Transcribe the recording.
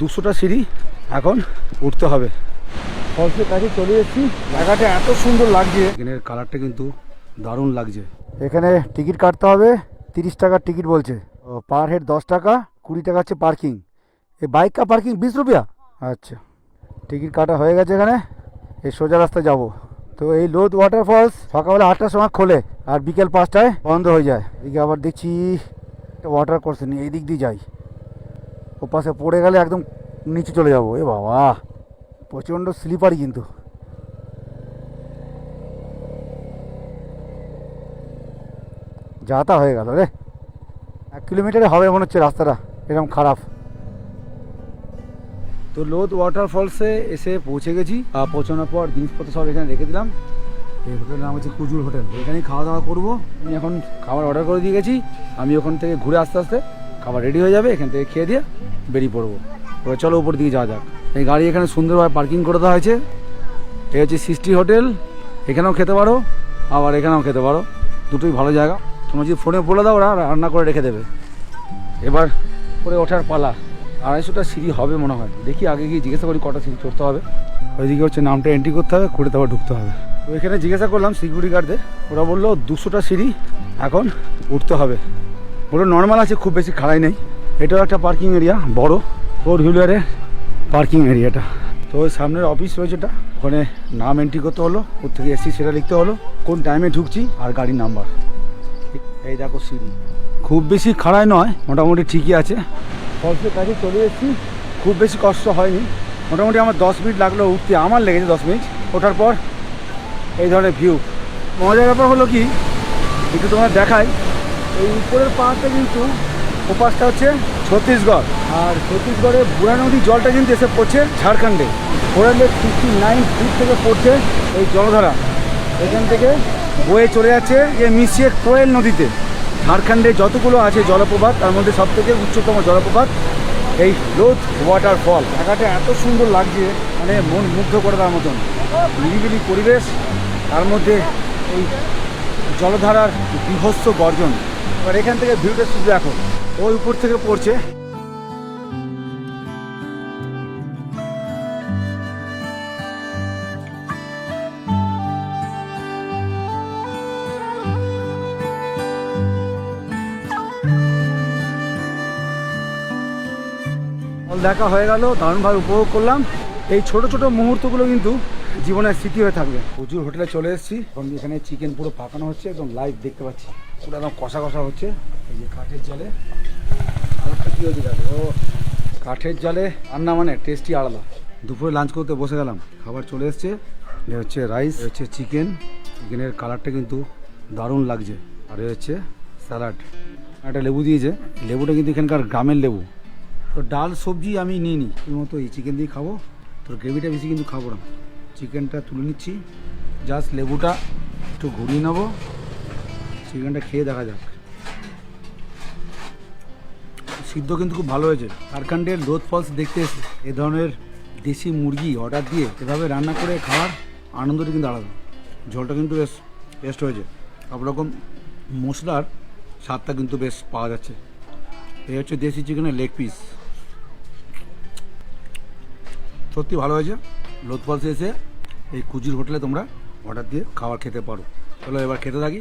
200টা সিঁড়ি এখন উঠতে হবে। ফলসের কাছে চলে এসেছি। জায়গাটা এত সুন্দর লাগছে, এখানের কালারটা কিন্তু দারুণ লাগছে। এখানে টিকিট কাটতে হবে, 30 টাকার টিকিট বলছে। পার হেড 10 টাকা, 20 টাকা হচ্ছে পার্কিং। এই বাইক কা পার্কিং 20 রুপিয়া। আচ্ছা, টিকিট কাটা হয়ে গেছে। এখানে এই সোজা রাস্তায় যাব। তো এই লোধ ওয়াটারফলস সকালবেলা 8টার সময় খোলে আর বিকেল 5টায় বন্ধ হয়ে যায়। এদিকে আবার দেখছি ওয়াটার কোর্স নিয়ে এই দিক দিয়ে যাই, ও পাশে পড়ে গেলে একদম নিচে চলে যাবো। এ বাবা, প্রচণ্ড স্লিপারি কিন্তু। যাতা হয়ে গেল রে, 1 কিলোমিটারে হবে মনে হচ্ছে রাস্তাটা, এরকম খারাপ। তো লোধ ওয়াটারফলসে এসে পৌঁছে গেছি। পৌঁছানোর পর জিনিসপত্র সব এখানে রেখে দিলাম। এই হোটেলের নাম হচ্ছে কুজুর হোটেল। এখানেই খাওয়া দাওয়া করবো। আমি এখন খাবার অর্ডার করে দিয়ে গেছি। আমি ওখান থেকে ঘুরে আস্তে আস্তে খাবার রেডি হয়ে যাবে, এখান থেকে খেয়ে দিয়ে বেরিয়ে পড়বো। এবার চলো উপর দিকে যাওয়া যাক। এই গাড়ি এখানে সুন্দরভাবে পার্কিং করে দেওয়া হয়েছে। এই হচ্ছে সৃষ্টি হোটেল, এখানেও খেতে পারো আবার এখানেও খেতে পারো, দুটোই ভালো জায়গা। তোমরা যদি ফোনে বলে দাও ওরা রান্না করে রেখে দেবে। এবার করে ওঠার পালা। 250টা সিঁড়ি হবে মনে হয়, দেখি আগে গিয়ে জিজ্ঞাসা করি কটা সিঁড়ি চড়তে হবে। ওইদিকে হচ্ছে নামটা এন্ট্রি করতে হবে, করে তারপর ঢুকতে হবে। তো এখানে জিজ্ঞাসা করলাম সিকিউরিটি গার্ডদের, ওরা বললো 200টা সিঁড়ি এখন উঠতে হবে। ওগুলো নর্মাল আছে, খুব বেশি খাড়াই নেই। এটাও একটা পার্কিং এরিয়া, বড় 4 হুইলারের পার্কিং এরিয়াটা। তো ওই সামনের অফিস রয়েছে, এটা ওখানে নাম এন্ট্রি করতে হলো, কোথেকে এসছি সেটা লিখতে হলো, কোন টাইমে ঢুকছি আর গাড়ির নাম্বার। এই দেখো সিঁড়ি, খুব বেশি খাড়াই নয়, মোটামুটি ঠিকই আছে। ফলসের কাছে চলে এসেছি, খুব বেশি কষ্ট হয়নি। মোটামুটি আমার 10 মিনিট লাগলো উঠতে, আমার লেগেছে 10 মিনিট। ওঠার পর এই ধরনের ভিউ। মজার ব্যাপার হলো কি, একটু তোমার দেখাই, এই উপরের পাহাড়টা কিন্তু ওপাশটা হচ্ছে ছত্তিশগড়, আর ছত্তিশগড়ের বুড়া নদীর জলটা কিন্তু এসে পড়ছে ঝাড়খণ্ডে। 469 ফিট থেকে পড়ছে এই জলধারা, এখান থেকে বয়ে চলে যাচ্ছে যে মিশিয়ে কোয়েল নদীতে। ঝাড়খণ্ডে যতগুলো আছে জলপ্রপাত, তার মধ্যে সবথেকে উচ্চতম জলপ্রপাত এই লোধ ওয়াটারফল। জায়গাটা এত সুন্দর লাগছে, মানে মন মুগ্ধ করে দেওয়ার মতন নিরিবিলি পরিবেশ, তার মধ্যে এই জলধারার বিভৎস গর্জন। এবার এখান থেকে ভিউটা শুধু দেখো, ওই উপর থেকে পড়ছে। দেখা হয়ে গেল, দারুণভাবে উপভোগ করলাম। এই ছোট ছোট মুহূর্তগুলো কিন্তু জীবনের স্মৃতি হয়ে থাকবে। প্রচুর হোটেলে চলে এসেছি, এখন এখানে চিকেন পুরো পাকানো হচ্ছে, একদম লাইভ দেখতে পাচ্ছি, পুরো একদম কষা কষা হচ্ছে। এই যে কাঠের জালে, আলাদা কী হয়েছে দেখো, ও কাঠের জালে রান্না মানে টেস্টি আলাদা। দুপুরে লাঞ্চ করতে বসে গেলাম, খাবার চলে এসছে। এ হচ্ছে রাইস, হচ্ছে চিকেন, চিকেনের কালারটা কিন্তু দারুণ লাগছে। আর এ হচ্ছে স্যালাড, একটা লেবু দিয়েছে, লেবুটা কিন্তু এখানকার গ্রামের লেবু। তো ডাল সবজি আমি নিই নি, এই মতো এই চিকেন দিয়ে খাবো। তো গ্রেভিটা বেশি কিন্তু খাবো না, চিকেনটা তুলে নিচ্ছি, জাস্ট লেবুটা একটু ঘুরিয়ে নেবো, চিকেনটা খেয়ে দেখা যাক। সিদ্ধ কিন্তু খুব ভালো হয়েছে। ঝাড়খণ্ডের লোধ ফলস দেখতে এসে এ ধরনের দেশি মুরগি অর্ডার দিয়ে এভাবে রান্না করে খাওয়ার আনন্দটা কিন্তু আলাদা। ঝোলটা কিন্তু বেশ টেস্ট হয়েছে, সব রকম মশলার স্বাদটা কিন্তু বেশ পাওয়া যাচ্ছে। এই হচ্ছে দেশি চিকেনের লেগ পিস, সত্যি ভালো হয়েছে। লোধ ফলসে এসে এই কুজির হোটেলে তোমরা অর্ডার দিয়ে খাবার খেতে পারো। চলো এবার খেতে থাকি।